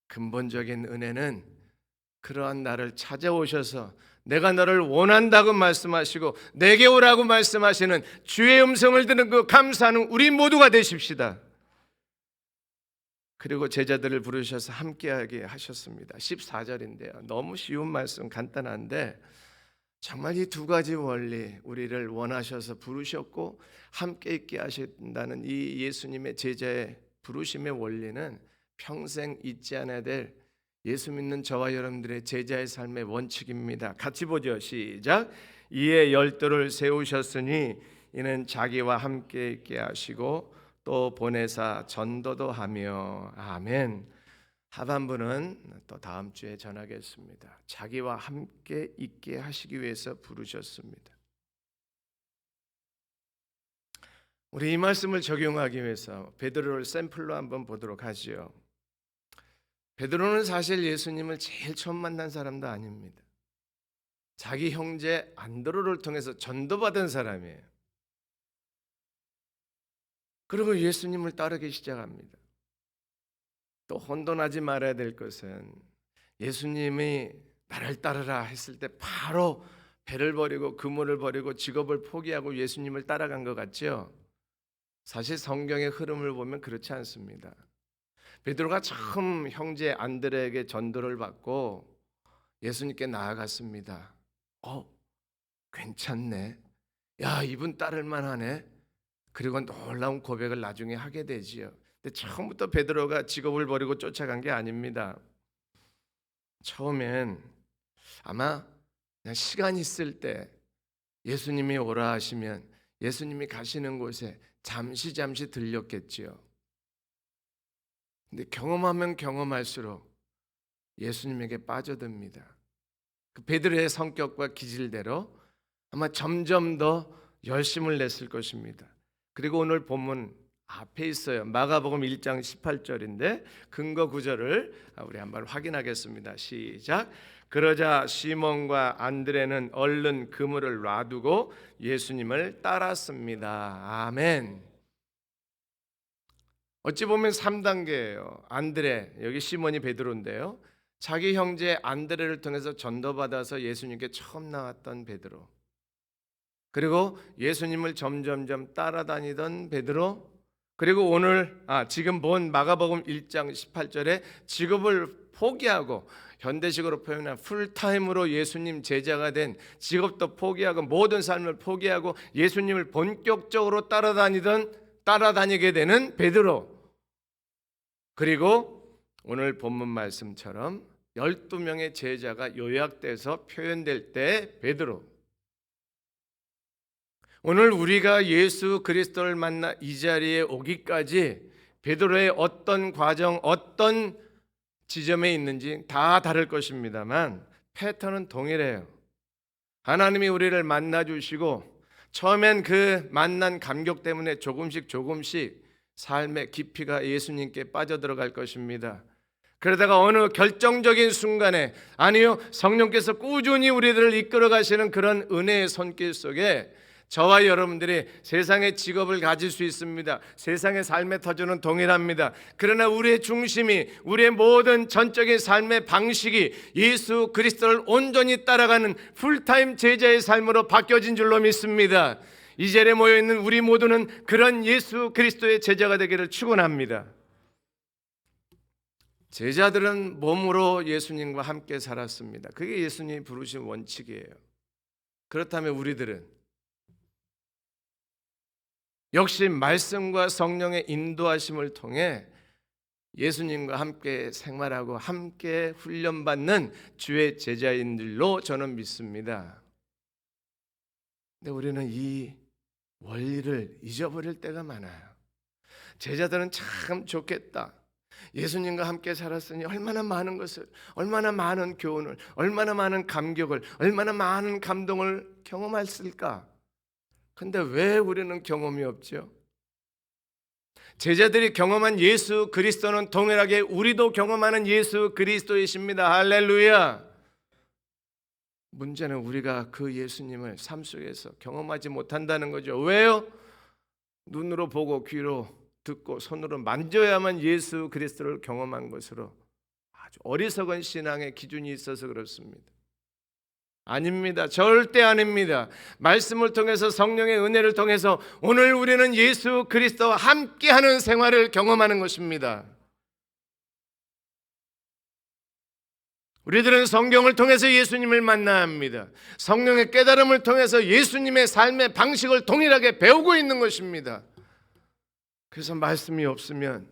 S2: 근본적인 은혜는 그러한 나를 찾아오셔서 내가 너를 원한다고 말씀하시고 내게 오라고 말씀하시는 주의 음성을 듣는 그 감사하는 우리 모두가 되십시다. 그리고 제자들을 부르셔서 함께하게 하셨습니다. 14절인데요. 너무 쉬운 말씀, 간단한데 정말 이 두 가지 원리, 우리를 원하셔서 부르셨고 함께 있게 하신다는 이 예수님의 제자의 부르심의 원리는 평생 잊지 않아야 될 예수 믿는 저와 여러분들의 제자의 삶의 원칙입니다. 같이 보죠. 시작. 이에 열도를 세우셨으니 이는 자기와 함께 있게 하시고 또 보내사 전도도 하며. 아멘. 하반부는 또 다음 주에 전하겠습니다. 자기와 함께 있게 하시기 위해서 부르셨습니다. 우리 이 말씀을 적용하기 위해서 베드로를 샘플로 한번 보도록 하지요. 베드로는 사실 예수님을 제일 처음 만난 사람도 아닙니다. 자기 형제 안드로를 통해서 전도받은 사람이에요. 그리고 예수님을 따르기 시작합니다. 또 혼돈하지 말아야 될 것은 예수님이 나를 따르라 했을 때 바로 배를 버리고 그물을 버리고 직업을 포기하고 예수님을 따라간 것 같죠? 사실 성경의 흐름을 보면 그렇지 않습니다. 베드로가 처음 형제 안드레에게 전도를 받고 예수님께 나아갔습니다. 괜찮네. 야, 이분 따를 만하네. 그리고 놀라운 고백을 나중에 하게 되지요. 근데 처음부터 베드로가 직업을 버리고 쫓아간 게 아닙니다. 처음엔 아마 그냥 시간 있을 때 예수님이 오라 하시면 예수님이 가시는 곳에 잠시 들렸겠지요. 근데 경험하면 경험할수록 예수님에게 빠져듭니다. 그 베드로의 성격과 기질대로 아마 점점 더 열심을 냈을 것입니다. 그리고 오늘 본문 앞에 있어요. 마가복음 1장 18절인데 근거 구절을 우리 한번 확인하겠습니다. 시작. 그러자 시몬과 안드레는 얼른 그물을 놔두고 예수님을 따랐습니다. 아멘. 어찌 보면 3단계예요. 안드레, 여기 시몬이 베드로인데요. 자기 형제 안드레를 통해서 전도받아서 예수님께 처음 나왔던 베드로, 그리고 예수님을 점점점 따라다니던 베드로, 그리고 오늘 지금 본 마가복음 1장 18절에 직업을 포기하고 현대식으로 표현한 풀타임으로 예수님 제자가 된, 직업도 포기하고 모든 삶을 포기하고 예수님을 본격적으로 따라다니게 되는 베드로, 그리고 오늘 본문 말씀처럼 12명의 제자가 요약돼서 표현될 때 베드로. 오늘 우리가 예수 그리스도를 만나 이 자리에 오기까지 베드로의 어떤 과정, 어떤 지점에 있는지 다 다를 것입니다만 패턴은 동일해요. 하나님이 우리를 만나 주시고 처음엔 그 만난 감격 때문에 조금씩 삶의 깊이가 예수님께 빠져들어갈 것입니다. 그러다가 어느 결정적인 순간에, 아니요, 성령께서 꾸준히 우리들을 이끌어 가시는 그런 은혜의 손길 속에 저와 여러분들이 세상의 직업을 가질 수 있습니다. 세상의 삶의 터전은 동일합니다. 그러나 우리의 중심이, 우리의 모든 전적인 삶의 방식이 예수 그리스도를 온전히 따라가는 풀타임 제자의 삶으로 바뀌어진 줄로 믿습니다. 이 자리에 모여있는 우리 모두는 그런 예수 그리스도의 제자가 되기를 축원합니다. 제자들은 몸으로 예수님과 함께 살았습니다. 그게 예수님이 부르신 원칙이에요. 그렇다면 우리들은 역시 말씀과 성령의 인도하심을 통해 예수님과 함께 생활하고 함께 훈련받는 주의 제자인들로 저는 믿습니다. 근데 우리는 이 원리를 잊어버릴 때가 많아요. 제자들은 참 좋겠다. 예수님과 함께 살았으니 얼마나 많은 것을, 얼마나 많은 교훈을, 얼마나 많은 감격을, 얼마나 많은 감동을 경험했을까? 근데 왜 우리는 경험이 없죠? 제자들이 경험한 예수 그리스도는 동일하게 우리도 경험하는 예수 그리스도이십니다. 할렐루야. 문제는 우리가 그 예수님을 삶 속에서 경험하지 못한다는 거죠. 왜요? 눈으로 보고 귀로 듣고 손으로 만져야만 예수 그리스도를 경험한 것으로 아주 어리석은 신앙의 기준이 있어서 그렇습니다. 아닙니다. 절대 아닙니다. 말씀을 통해서, 성령의 은혜를 통해서 오늘 우리는 예수 그리스도와 함께하는 생활을 경험하는 것입니다. 우리들은 성경을 통해서 예수님을 만나야 합니다. 성령의 깨달음을 통해서 예수님의 삶의 방식을 동일하게 배우고 있는 것입니다. 그래서 말씀이 없으면,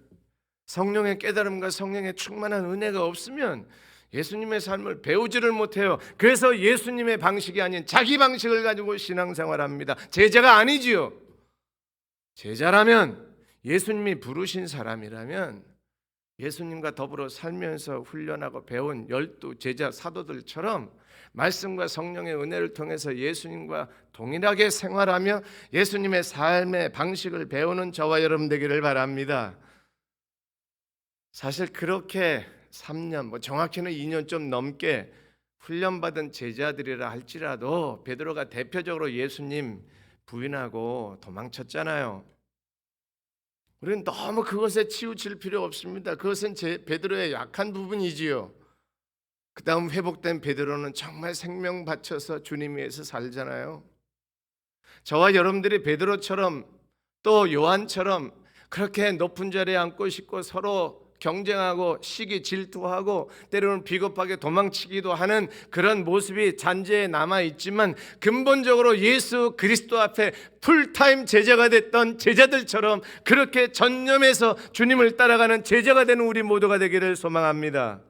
S2: 성령의 깨달음과 성령의 충만한 은혜가 없으면 예수님의 삶을 배우지를 못해요. 그래서 예수님의 방식이 아닌 자기 방식을 가지고 신앙생활합니다. 제자가 아니지요. 제자라면, 예수님이 부르신 사람이라면 예수님과 더불어 살면서 훈련하고 배운 12 제자 사도들처럼 말씀과 성령의 은혜를 통해서 예수님과 동일하게 생활하며 예수님의 삶의 방식을 배우는 저와 여러분 되기를 바랍니다. 사실 그렇게 3년, 정확히는 2년 좀 넘게 훈련받은 제자들이라 할지라도 베드로가 대표적으로 예수님 부인하고 도망쳤잖아요. 우리는 너무 그것에 치우칠 필요 없습니다. 그것은 베드로의 약한 부분이지요. 그 다음 회복된 베드로는 정말 생명 바쳐서 주님 위해서 살잖아요. 저와 여러분들이 베드로처럼 또 요한처럼 그렇게 높은 자리에 앉고 싶고 서로 경쟁하고 시기 질투하고 때로는 비겁하게 도망치기도 하는 그런 모습이 잔재에 남아있지만, 근본적으로 예수 그리스도 앞에 풀타임 제자가 됐던 제자들처럼 그렇게 전념해서 주님을 따라가는 제자가 되는 우리 모두가 되기를 소망합니다.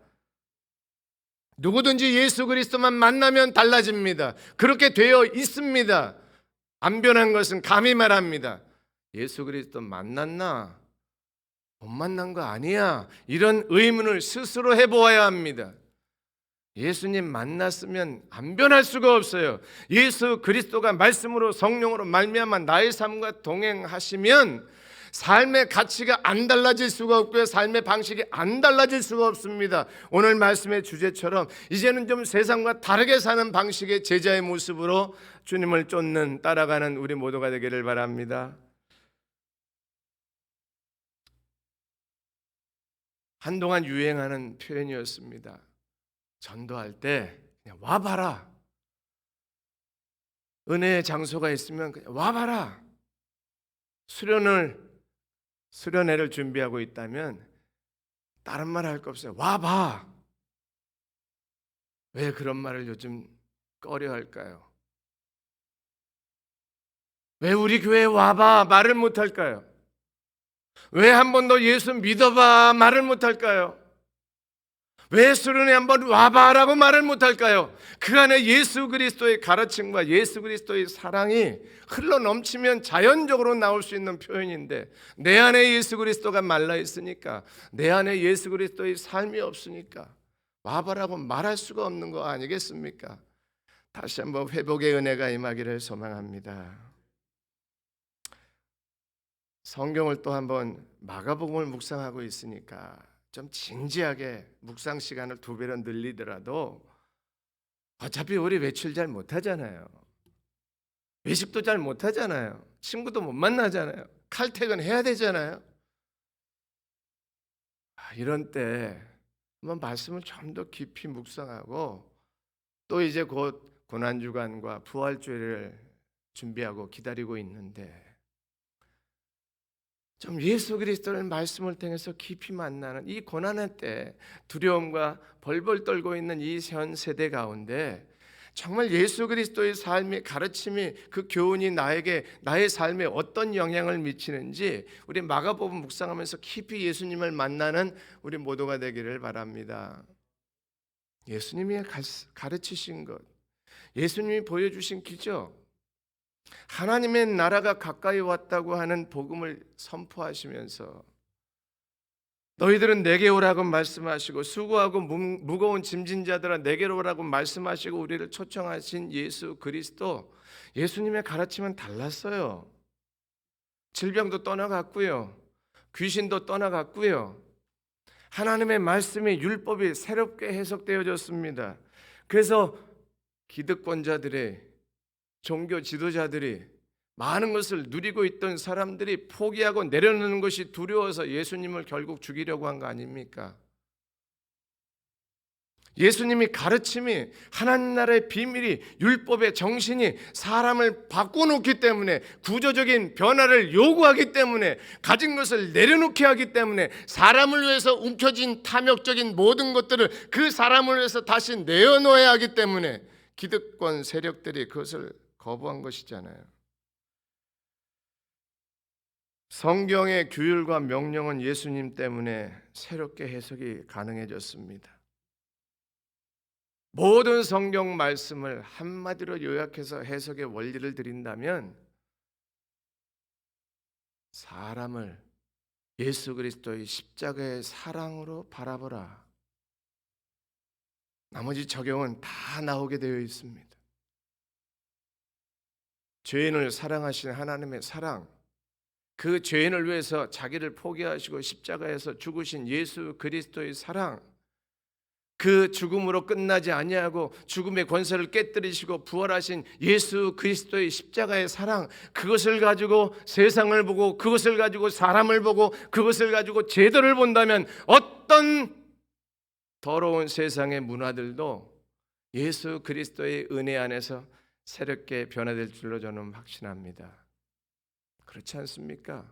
S2: 누구든지 예수 그리스도만 만나면 달라집니다. 그렇게 되어 있습니다. 안 변한 것은 감히 말합니다. 예수 그리스도 만났나? 못 만난 거 아니야? 이런 의문을 스스로 해보아야 합니다. 예수님 만났으면 안 변할 수가 없어요. 예수 그리스도가 말씀으로 성령으로 말미암아 나의 삶과 동행하시면 삶의 가치가 안 달라질 수가 없고요, 삶의 방식이 안 달라질 수가 없습니다. 오늘 말씀의 주제처럼 이제는 좀 세상과 다르게 사는 방식의 제자의 모습으로 주님을 쫓는, 따라가는 우리 모두가 되기를 바랍니다. 한동안 유행하는 표현이었습니다. 전도할 때 그냥 와봐라. 은혜의 장소가 있으면 그냥 와봐라. 수련회를 준비하고 있다면 다른 말 할 거 없어요. 와봐. 왜 그런 말을 요즘 꺼려 할까요? 왜 우리 교회에 와봐 말을 못 할까요? 왜 한 번 더 예수 믿어봐 말을 못 할까요? 왜 수련회 한번 와봐라고 말을 못 할까요? 그 안에 예수 그리스도의 가르침과 예수 그리스도의 사랑이 흘러 넘치면 자연적으로 나올 수 있는 표현인데, 내 안에 예수 그리스도가 말라 있으니까, 내 안에 예수 그리스도의 삶이 없으니까 와봐라고 말할 수가 없는 거 아니겠습니까? 다시 한번 회복의 은혜가 임하기를 소망합니다. 성경을 또 한번 마가복음을 묵상하고 있으니까 좀 진지하게 묵상 시간을 2배로 늘리더라도 어차피 우리 외출 잘 못하잖아요. 외식도 잘 못하잖아요. 친구도 못 만나잖아요. 칼퇴근해야 되잖아요. 이런 때 한번 말씀을 좀 더 깊이 묵상하고, 또 이제 곧 고난주간과 부활주일을 준비하고 기다리고 있는데 좀 예수 그리스도의 말씀을 통해서 깊이 만나는 이 고난의 때 두려움과 벌벌 떨고 있는 이 현 세대 가운데 정말 예수 그리스도의 삶의 가르침이, 그 교훈이 나의 삶에 어떤 영향을 미치는지 우리 마가복음 묵상하면서 깊이 예수님을 만나는 우리 모두가 되기를 바랍니다. 예수님이 가르치신 것, 예수님이 보여주신 기적, 하나님의 나라가 가까이 왔다고 하는 복음을 선포하시면서 너희들은 내게 오라고 말씀하시고 수고하고 무거운 짐진 자들아 내게로 오라고 말씀하시고 우리를 초청하신 예수 그리스도, 예수님의 가르침은 달랐어요. 질병도 떠나갔고요, 귀신도 떠나갔고요, 하나님의 말씀이, 율법이 새롭게 해석되어졌습니다. 그래서 기득권자들의, 종교 지도자들이, 많은 것을 누리고 있던 사람들이 포기하고 내려놓는 것이 두려워서 예수님을 결국 죽이려고 한 거 아닙니까? 예수님이 가르침이, 하나님 나라의 비밀이, 율법의 정신이 사람을 바꿔놓기 때문에, 구조적인 변화를 요구하기 때문에, 가진 것을 내려놓게 하기 때문에, 사람을 위해서 움켜쥔 탐욕적인 모든 것들을 그 사람을 위해서 다시 내어놓아야 하기 때문에 기득권 세력들이 그것을 거부한 것이잖아요. 성경의 규율과 명령은 예수님 때문에 새롭게 해석이 가능해졌습니다. 모든 성경 말씀을 한마디로 요약해서 해석의 원리를 드린다면, 사람을 예수 그리스도의 십자가의 사랑으로 바라보라. 나머지 적용은 다 나오게 되어 있습니다. 죄인을 사랑하신 하나님의 사랑, 그 죄인을 위해서 자기를 포기하시고 십자가에서 죽으신 예수 그리스도의 사랑, 그 죽음으로 끝나지 아니하고 죽음의 권세를 깨뜨리시고 부활하신 예수 그리스도의 십자가의 사랑, 그것을 가지고 세상을 보고, 그것을 가지고 사람을 보고, 그것을 가지고 제도를 본다면 어떤 더러운 세상의 문화들도 예수 그리스도의 은혜 안에서 새롭게 변화될 줄로 저는 확신합니다. 그렇지 않습니까?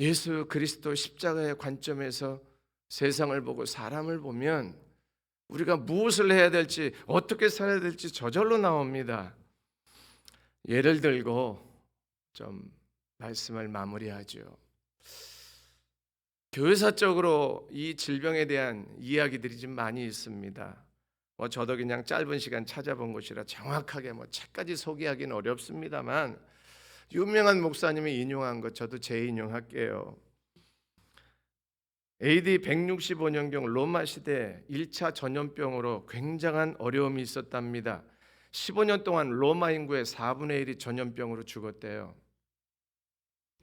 S2: 예수 그리스도 십자가의 관점에서 세상을 보고 사람을 보면 우리가 무엇을 해야 될지, 어떻게 살아야 될지 저절로 나옵니다. 예를 들고 좀 말씀을 마무리하죠. 교회사적으로 이 질병에 대한 이야기들이 좀 많이 있습니다. 저도 그냥 짧은 시간 찾아본 것이라 정확하게 책까지 소개하기는 어렵습니다만, 유명한 목사님이 인용한 것 저도 재인용할게요. AD 165년경 로마 시대 1차 전염병으로 굉장한 어려움이 있었답니다. 15년 동안 로마 인구의 4분의 1이 전염병으로 죽었대요.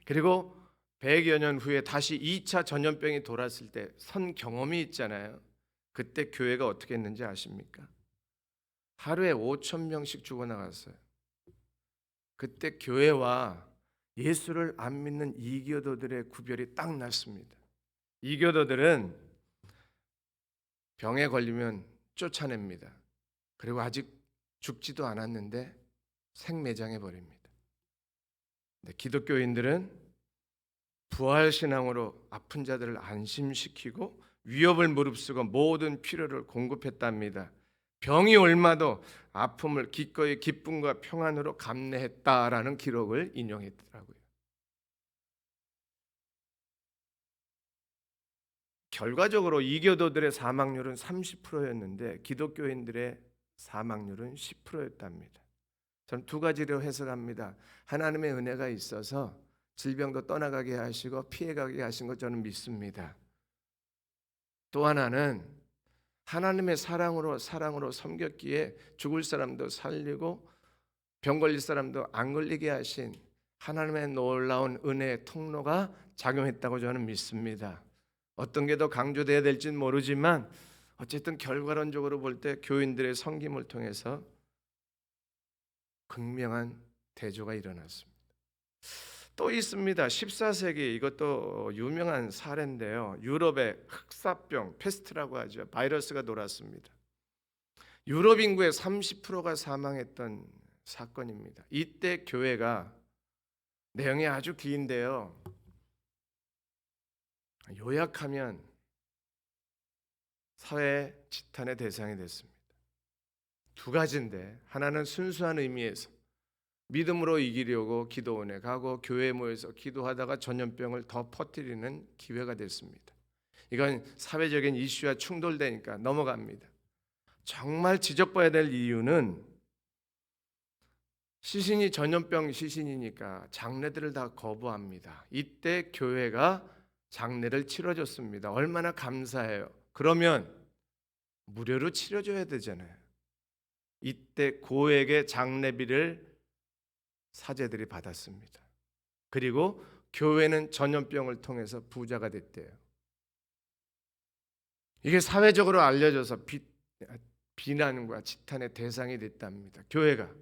S2: 그리고 100여 년 후에 다시 2차 전염병이 돌았을 때 선 경험이 있잖아요. 그때 교회가 어떻게 했는지 아십니까? 하루에 5,000명씩 죽어나갔어요. 그때 교회와 예수를 안 믿는 이교도들의 구별이 딱 났습니다. 이교도들은 병에 걸리면 쫓아냅니다. 그리고 아직 죽지도 않았는데 생매장해 버립니다. 근데 기독교인들은 부활신앙으로 아픈 자들을 안심시키고 위협을 무릅쓰고 모든 필요를 공급했답니다. 병이 옮아도 아픔을 기꺼이 기쁨과 평안으로 감내했다라는 기록을 인용했더라고요. 결과적으로 이교도들의 사망률은 30%였는데 기독교인들의 사망률은 10%였답니다. 저는 두 가지로 해석합니다. 하나님의 은혜가 있어서 질병도 떠나가게 하시고 피해가게 하신 것 저는 믿습니다. 또 하나는 하나님의 사랑으로 섬겼기에 죽을 사람도 살리고 병 걸릴 사람도 안 걸리게 하신 하나님의 놀라운 은혜의 통로가 작용했다고 저는 믿습니다. 어떤 게 더 강조돼야 될지는 모르지만 어쨌든 결과론적으로 볼 때 교인들의 섬김을 통해서 극명한 대조가 일어났습니다. 또 있습니다. 14세기 이것도 유명한 사례인데요. 유럽에 흑사병, 페스트라고 하죠. 바이러스가 돌았습니다. 유럽 인구의 30%가 사망했던 사건입니다. 이때 교회가 내용이 아주 긴데요. 요약하면 사회 지탄의 대상이 됐습니다. 두 가지인데 하나는 순수한 의미에서 믿음으로 이기려고 기도원에 가고 교회에 모여서 기도하다가 전염병을 더 퍼뜨리는 기회가 됐습니다. 이건 사회적인 이슈와 충돌되니까 넘어갑니다. 정말 지적봐야 될 이유는 시신이 전염병 시신이니까 장례들을 다 거부합니다. 이때 교회가 장례를 치러줬습니다. 얼마나 감사해요. 그러면 무료로 치러줘야 되잖아요. 이때 고액의 장례비를 사제들이 받았습니다. 그리고 교회는 전염병을 통해서 부자가 됐대요. 이게 사회적으로 알려져서 비난과 지탄의 대상이 됐답니다. 교회가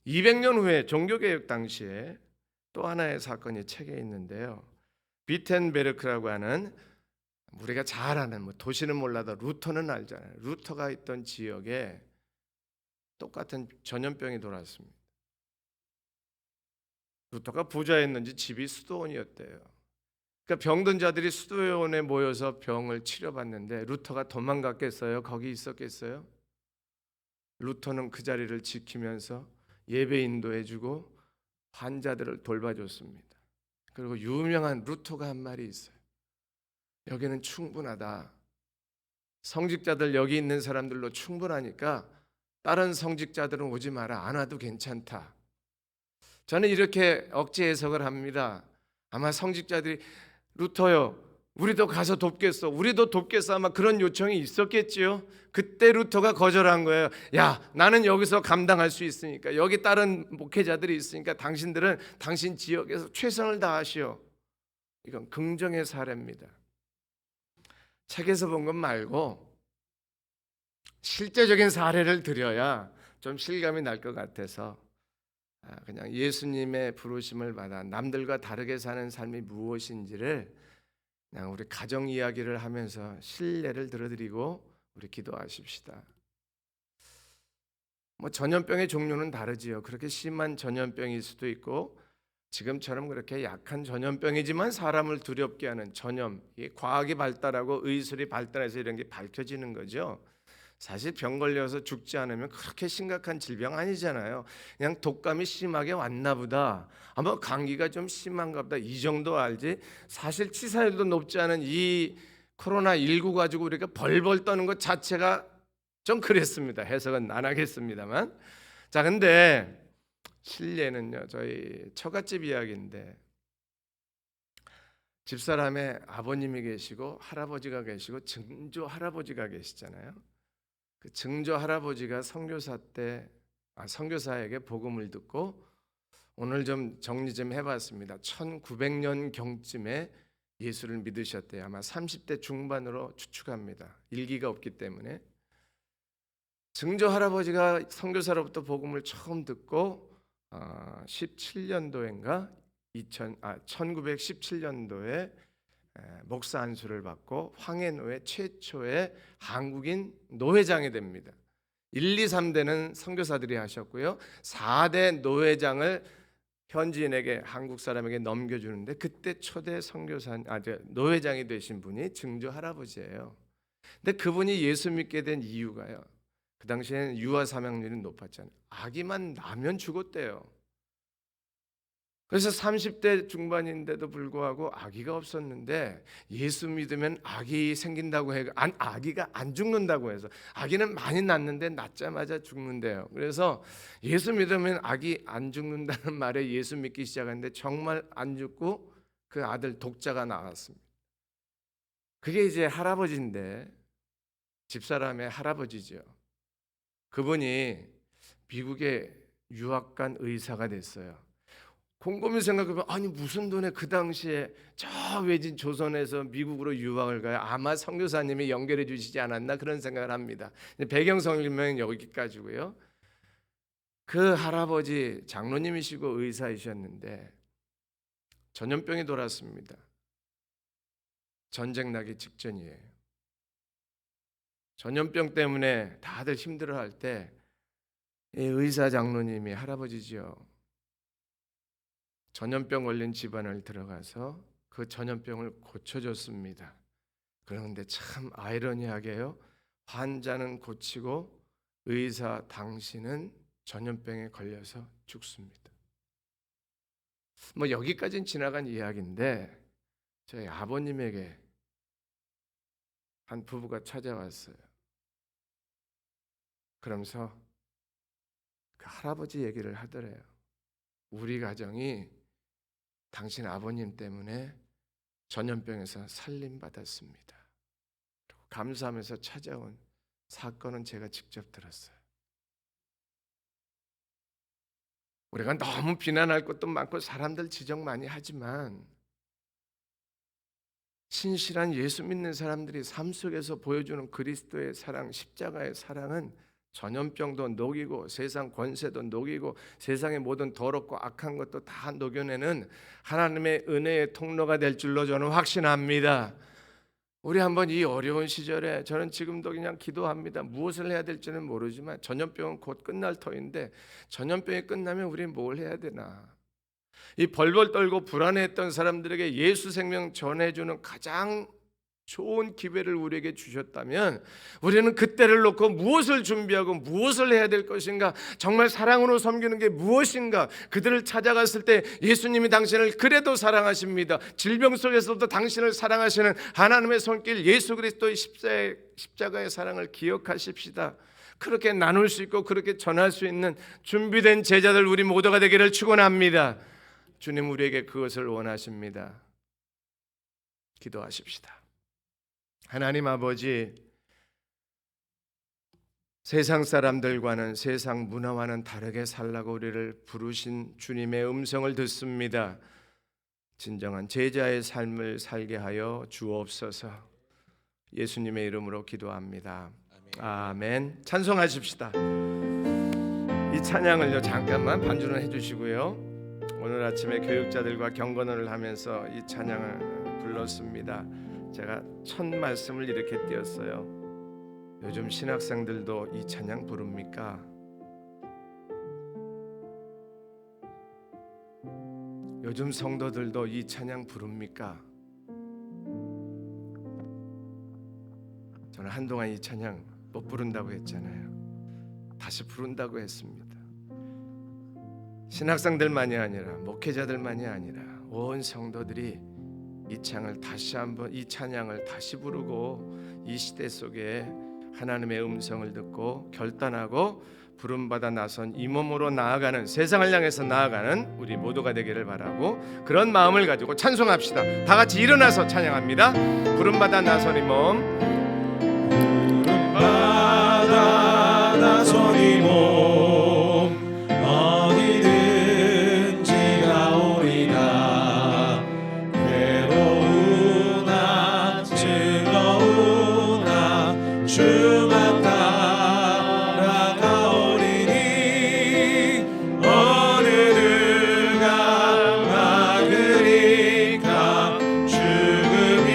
S2: 200년 후에 종교개혁 당시에 또 하나의 사건이 책에 있는데요. 비텐베르크라고 하는 우리가 잘 아는 도시는 몰라도 루터는 알잖아요. 루터가 있던 지역에 똑같은 전염병이 돌았습니다. 루터가 부자였는지 집이 수도원이었대요. 그러니까 병든 자들이 수도원에 모여서 병을 치료받는데 루터가 도망갔겠어요? 거기 있었겠어요? 루터는 그 자리를 지키면서 예배 인도해주고 환자들을 돌봐줬습니다. 그리고 유명한 루터가 한 말이 있어요. 여기는 충분하다. 성직자들 여기 있는 사람들로 충분하니까 다른 성직자들은 오지 마라. 안 와도 괜찮다. 저는 이렇게 억지 해석을 합니다. 아마 성직자들이 루터요, 우리도 가서 돕겠어. 우리도 돕겠어. 아마 그런 요청이 있었겠지요. 그때 루터가 거절한 거예요. 야, 나는 여기서 감당할 수 있으니까, 여기 다른 목회자들이 있으니까 당신들은 당신 지역에서 최선을 다하시오. 이건 긍정의 사례입니다. 책에서 본 것 말고 실제적인 사례를 들여야 좀 실감이 날 것 같아서 그냥 예수님의 부르심을 받아 남들과 다르게 사는 삶이 무엇인지를 그냥 우리 가정 이야기를 하면서 신뢰를 들어드리고 우리 기도하십시다. 전염병의 종류는 다르지요. 그렇게 심한 전염병일 수도 있고 지금처럼 그렇게 약한 전염병이지만 사람을 두렵게 하는 전염, 과학이 발달하고 의술이 발달해서 이런 게 밝혀지는 거죠. 사실 병 걸려서 죽지 않으면 그렇게 심각한 질병 아니잖아요. 그냥 독감이 심하게 왔나 보다, 아마 감기가 좀 심한가 보다, 이 정도 알지. 사실 치사율도 높지 않은 이 코로나19 가지고 우리가 벌벌 떠는 것 자체가 좀 그랬습니다. 해석은 안 하겠습니다만. 자, 근데 실례는요, 저희 처갓집 이야기인데 집사람의 아버님이 계시고 할아버지가 계시고 증조 할아버지가 계시잖아요. 그 증조 할아버지가 선교사에게 복음을 듣고, 오늘 좀 정리 좀 해봤습니다. 1900년 경쯤에 예수를 믿으셨대요. 아마 30대 중반으로 추측합니다. 일기가 없기 때문에. 증조 할아버지가 선교사로부터 복음을 처음 듣고 17년도인가 1917년도에 목사 안수를 받고 황해노회 최초의 한국인 노회장이 됩니다. 1, 2, 3대는 선교사들이 하셨고요. 4대 노회장을 현지인에게, 한국 사람에게 넘겨주는데, 그때 초대 노회장이 되신 분이 증조 할아버지예요. 근데 그분이 예수 믿게 된 이유가요, 그 당시에는 유아 사망률이 높았잖아요. 아기만 나면 죽었대요. 그래서 30대 중반인데도 불구하고 아기가 없었는데, 예수 믿으면 아기 생긴다고 해서, 아기가 안 죽는다고 해서, 아기는 많이 낳는데 낳자마자 죽는데요. 그래서 예수 믿으면 아기 안 죽는다는 말에 예수 믿기 시작했는데 정말 안 죽고 그 아들 독자가 나왔습니다. 그게 이제 할아버지인데, 집사람의 할아버지죠. 그분이 미국에 유학 간 의사가 됐어요. 곰곰이 생각해보면, 아니 무슨 돈에 그 당시에 저 외진 조선에서 미국으로 유학을 가요? 아마 선교사님이 연결해 주시지 않았나, 그런 생각을 합니다. 배경 설명은 여기까지고요. 그 할아버지 장로님이시고 의사이셨는데 전염병이 돌았습니다. 전쟁 나기 직전이에요. 전염병 때문에 다들 힘들어할 때 이 의사 장로님이, 할아버지지요, 전염병 걸린 집안을 들어가서 그 전염병을 고쳐줬습니다. 그런데 참 아이러니하게요, 환자는 고치고 의사 당신은 전염병에 걸려서 죽습니다. 뭐 여기까지는 지나간 이야기인데, 저희 아버님에게 한 부부가 찾아왔어요. 그러면서 그 할아버지 얘기를 하더래요. 우리 가정이 당신 아버님 때문에 전염병에서 살림받았습니다. 감사하면서 찾아온 사건은 제가 직접 들었어요. 우리가 너무 비난할 것도 많고 사람들 지적 많이 하지만, 신실한 예수 믿는 사람들이 삶 속에서 보여주는 그리스도의 사랑, 십자가의 사랑은 전염병도 녹이고 세상 권세도 녹이고 세상의 모든 더럽고 악한 것도 다 녹여내는 하나님의 은혜의 통로가 될 줄로 저는 확신합니다. 우리 한번 이 어려운 시절에, 저는 지금도 그냥 기도합니다. 무엇을 해야 될지는 모르지만 전염병은 곧 끝날 터인데, 전염병이 끝나면 우리는 뭘 해야 되나? 이 벌벌 떨고 불안해했던 사람들에게 예수 생명 전해주는 가장 좋은 기회를 우리에게 주셨다면, 우리는 그때를 놓고 무엇을 준비하고 무엇을 해야 될 것인가, 정말 사랑으로 섬기는 게 무엇인가, 그들을 찾아갔을 때 예수님이 당신을 그래도 사랑하십니다. 질병 속에서도 당신을 사랑하시는 하나님의 손길, 예수 그리스도의 십자가의 사랑을 기억하십시다. 그렇게 나눌 수 있고 그렇게 전할 수 있는 준비된 제자들 우리 모두가 되기를 축원합니다. 주님 우리에게 그것을 원하십니다. 기도하십시다. 하나님 아버지, 세상 사람들과는, 세상 문화와는 다르게 살라고 우리를 부르신 주님의 음성을 듣습니다. 진정한 제자의 삶을 살게 하여 주옵소서. 예수님의 이름으로 기도합니다. 아멘. 찬송하십시다. 이 찬양을요 잠깐만 반주는 해주시고요. 오늘 아침에 교육자들과 경건을 하면서 이 찬양을 불렀습니다. 제가 첫 말씀을 이렇게 띄었어요. 요즘 신학생들도 이 찬양 부릅니까? 요즘 성도들도 이 찬양 부릅니까? 저는 한동안 이 찬양 못 부른다고 했잖아요. 다시 부른다고 했습니다. 신학생들만이 아니라 목회자들만이 아니라 온 성도들이 이 찬양을 다시 부르고 이 시대 속에 하나님의 음성을 듣고 결단하고 부름받아 나선 이 몸으로 나아가는, 세상을 향해서 나아가는 우리 모두가 되기를 바라고, 그런 마음을 가지고 찬송합시다. 다 같이 일어나서 찬양합니다. 부름받아 나선 이 몸,
S1: 부름받아 나선 이 몸, 어디든지 가오리다. 괴로우나 즐거우나 주만 따라가오리니, 어느를 가 막으리까 죽음이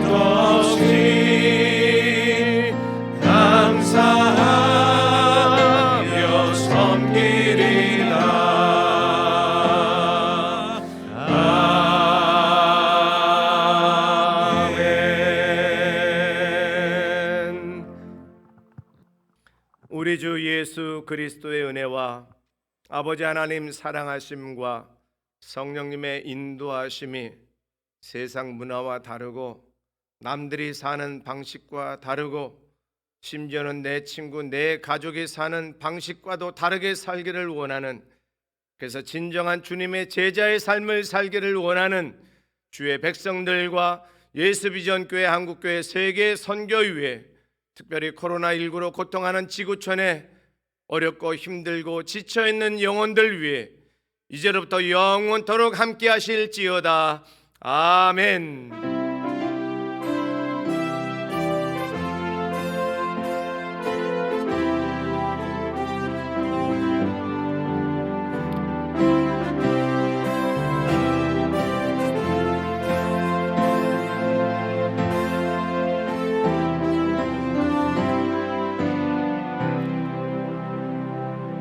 S2: 끝도 없이 감사하며 섬기리라. 아멘. 우리 주 예수 그리스도의 은혜와 아버지 하나님 사랑하심과 성령님의 인도하심이 세상 문화와 다르고 남들이 사는 방식과 다르고 심지어는 내 친구, 내 가족이 사는 방식과도 다르게 살기를 원하는, 그래서 진정한 주님의 제자의 삶을 살기를 원하는 주의 백성들과 예수비전교회 한국교회 세계 선교위에, 특별히 코로나19로 고통하는 지구촌에 어렵고 힘들고 지쳐있는 영혼들 위해 이제로부터 영원토록 함께 하실지어다. 아멘.